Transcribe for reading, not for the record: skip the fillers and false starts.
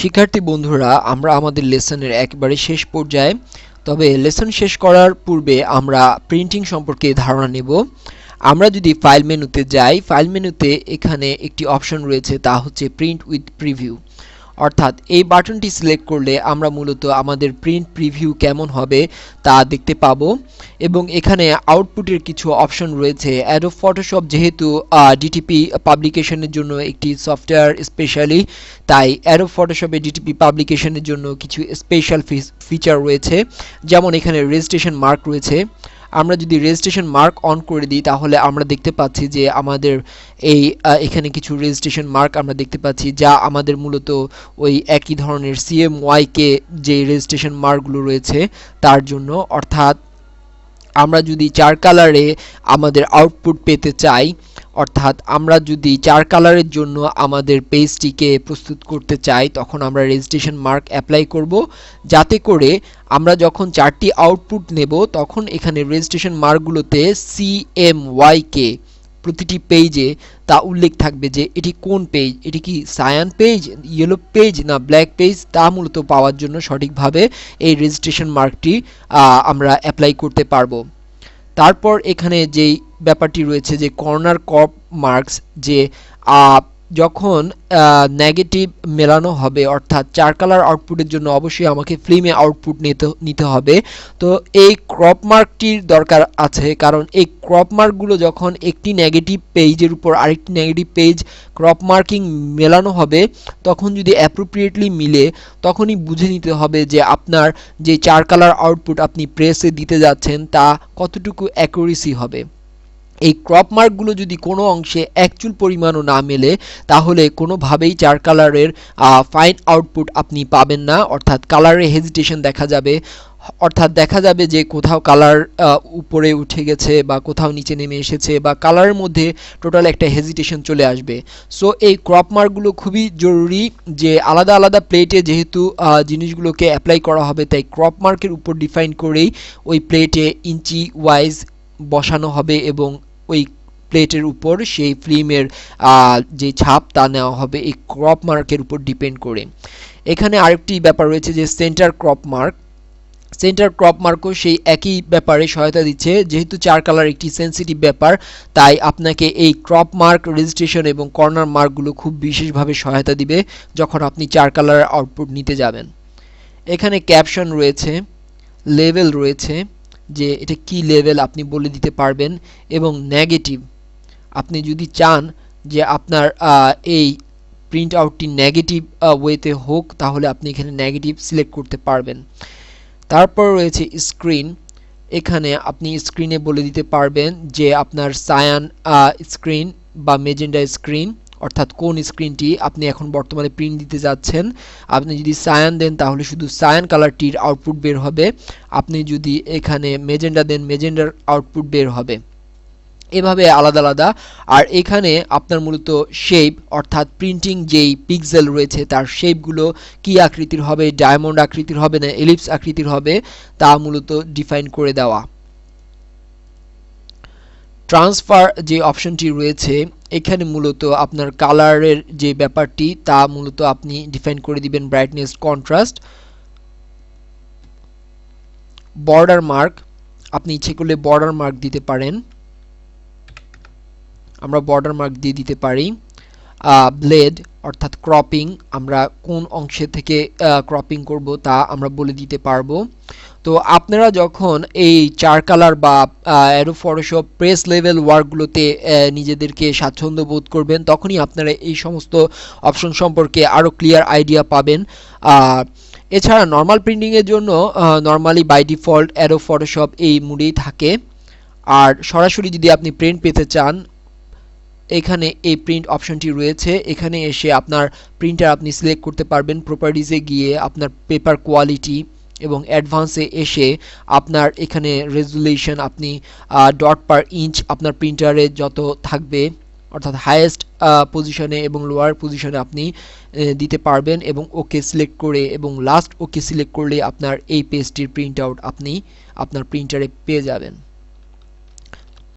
শিক্ষার্থী বন্ধুরা, আমরা আমাদের লেসনের একেবারে শেষ পর্যায়ে। তবে লেসন শেষ করার পূর্বে আমরা প্রিন্টিং সম্পর্কে ধারণা নেব। আমরা যদি ফাইল মেনুতে যাই, ফাইল মেনুতে এখানে একটি অপশন রয়েছে, তা হচ্ছে প্রিন্ট উইথ প্রিভিউ। অর্থাৎ এই বাটনটি সিলেক্ট করলে আমরা মূলত আমাদের প্রিন্ট প্রিভিউ কেমন হবে তা দেখতে পাবো। এবং এখানে আউটপুটের কিছু অপশন রয়েছে। অ্যাডোব ফটোশপ যেহেতু ডিটিপি পাবলিকেশনের জন্য একটি সফটওয়্যার স্পেশালি, তাই অ্যাডোব ফটোশপে ডিটিপি পাবলিকেশনের জন্য কিছু স্পেশাল ফিচার রয়েছে। যেমন এখানে রেজিস্ট্রেশন মার্ক রয়েছে। আমরা যদি রেজিস্ট্রেশন মার্ক অন করে দিই তাহলে আমরা দেখতে পাচ্ছি যে আমাদের এখানে কিছু রেজিস্ট্রেশন মার্ক আমরা দেখতে পাচ্ছি, যা আমাদের মূলত ওই একই ধরনের CMYK যে রেজিস্ট্রেশন মার্কগুলো রয়েছে তার জন্য। অর্থাৎ আমরা যদি 4 কালারে আমাদের আউটপুট পেতে চাই, অর্থাৎ আমরা যদি 4 কালারের জন্য আমাদের পেজটিকে প্রস্তুত করতে চাই, তখন আমরা রেজিস্ট্রেশন মার্ক অ্যাপ্লাই করব, যাতে করে আমরা যখন 4টি আউটপুট নেব তখন এখানে রেজিস্ট্রেশন মার্কগুলোতে CMYK প্রতিটি পেজে তা উল্লেখ থাকবে যে এটি কোন পেজ, এটি কি সায়ান পেজ, ইয়েলো পেজ না ব্ল্যাক পেজ, তা মূলত পাওয়ার জন্য সঠিকভাবে এই রেজিস্ট্রেশন মার্কটি আমরা অ্যাপ্লাই করতে পারবো। তারপর এখানে যেই ব্যাপারটি রয়েছে যে কর্নার ক্রপ মার্কস, যে যখন নেগেটিভ মেলানো হবে, অর্থাৎ 4 কালার আউটপুটের জন্য অবশ্যই আমাকে ফিল্মে আউটপুট নিতে হবে। তো এই ক্রপ মার্কটির দরকার আছে, কারণ এই ক্রপ মার্কগুলো যখন একটি নেগেটিভ পেজের উপর আরেকটি নেগেটিভ পেজ ক্রপ মার্কিং মেলানো হবে, তখন যদি অ্যাপ্রোপ্রিয়েটলি মিলে, তখনই বুঝে নিতে হবে যে আপনার যে 4 কালার আউটপুট আপনি প্রেসে দিতে যাচ্ছেন তা কতটুকু অ্যাকুরেসি হবে। এই ক্রপ মার্কগুলো যদি কোনো অংশে অ্যাকচুয়াল পরিমাণও না মেলে, তাহলে কোনোভাবেই 4 কালারের ফাইন আউটপুট আপনি পাবেন না। অর্থাৎ কালারে হেজিটেশন দেখা যাবে, অর্থাৎ দেখা যাবে যে কোথাও কালার উপরে উঠে গেছে বা কোথাও নিচে নেমে এসেছে, বা কালারের মধ্যে টোটাল একটা হেজিটেশন চলে আসবে। সো এই ক্রপ মার্কগুলো খুবই জরুরি, যে আলাদা আলাদা প্লেটে যেহেতু জিনিসগুলোকে অ্যাপ্লাই করা হবে, তাই ক্রপ মার্কের উপর ডিফাইন করেই ওই প্লেটে ইঞ্চি ওয়াইজ বসানো হবে এবং ওই প্লেটের উপর সেই ফিল্মের যে ছাপ তা নেওয়া হবে এই ক্রপ মার্কের উপর ডিপেন্ড করে। এখানে আরেকটি ব্যাপার রয়েছে যে centre crop mark. Centre crop মার্কও সেই একই ব্যাপারে সহায়তা দিচ্ছে। যেহেতু 4 কালার একটি সেন্সিটিভ ব্যাপার, তাই আপনাকে এই ক্রপ মার্ক, রেজিস্ট্রেশন এবং কর্নার মার্কগুলো খুব বিশেষভাবে সহায়তা দিবে যখন আপনি 4 কালারের আউটপুট নিতে যাবেন। এখানে ক্যাপশন রয়েছে, লেভেল রয়েছে, যে এটা কি লেভেল আপনি বলে দিতে পারবেন, এবং নেগেটিভ আপনি যদি চান যে আপনার এই প্রিন্ট আউটটি নেগেটিভ ওয়েতে হোক, তাহলে আপনি এখানে নেগেটিভ সিলেক্ট করতে পারবেন। তারপর রয়েছে স্ক্রিন। এখানে আপনি স্ক্রিনে বলে দিতে পারবেন যে আপনার সায়ান স্ক্রিন বা মেজেন্ডা স্ক্রিন, অর্থাৎ কোন স্ক্রিনটি আপনি এখন বর্তমানে প্রিন্ট দিতে যাচ্ছেন। আপনি যদি সায়ান দেন তাহলে শুধু সায়ান কালারটির আউটপুট বের হবে, আপনি যদি এখানে মেজেন্ডা দেন মেজেন্ডার আউটপুট বের হবে, এভাবে আলাদা আলাদা। আর এখানে আপনার মূলত শেপ, অর্থাৎ প্রিন্টিং যেই পিক্সেল রয়েছে তার শেপগুলো কি আকৃতির হবে, ডায়মন্ড আকৃতির হবে না এলিপস আকৃতির হবে, তা মূলত ডিফাইন করে দেওয়া। ট্রান্সফার যে অপশনটি রয়েছে, এখানে মূলত আপনার কালারের যে ব্যাপারটি তা মূলত আপনি ডিফাইন করে দিবেন, ব্রাইটনেস, কন্ট্রাস্ট। বর্ডার মার্ক, আপনি ইচ্ছে করলে বর্ডার মার্ক দিতে পারেন, আমরা বর্ডার মার্ক দিয়ে দিতে পারি। ব্লেড অর্থাৎ ক্রপিং, আমরা কোন অংশে থেকে ক্রপিং করব তা আমরা বলে দিতে পারবো। তো আপনারা যখন এই 4 কালার বা অ্যাডোব ফটোশপ প্রেস লেভেল ওয়ার্কগুলোতে নিজেদেরকে স্বাচ্ছন্দ্য বোধ করবেন, তখনই আপনারা এই সমস্ত অপশন সম্পর্কে আরও ক্লিয়ার আইডিয়া পাবেন। এছাড়া নর্মাল প্রিন্টিংয়ের জন্য normally by default Adobe Photoshop এই মুডেই থাকে। আর সরাসরি যদি আপনি প্রিন্ট পেতে চান, এখানে এই প্রিন্ট অপশনটি রয়েছে, এখানে এসে আপনার প্রিন্টার আপনি সিলেক্ট করতে পারবেন। প্রপার্টিজে গিয়ে আপনার পেপার কোয়ালিটি এবং অ্যাডভান্সে এসে আপনার এখানে রেজুলেশন আপনি ডট পার ইঞ্চ আপনার প্রিন্টারে যত থাকবে, অর্থাৎ হাইয়েস্ট পজিশনে এবং লোয়ার পজিশনে আপনি দিতে পারবেন, এবং ওকে সিলেক্ট করে এবং লাস্ট ওকে সিলেক্ট করলে আপনার এই পেজটির প্রিন্ট আউট আপনি আপনার প্রিন্টারে পেয়ে যাবেন।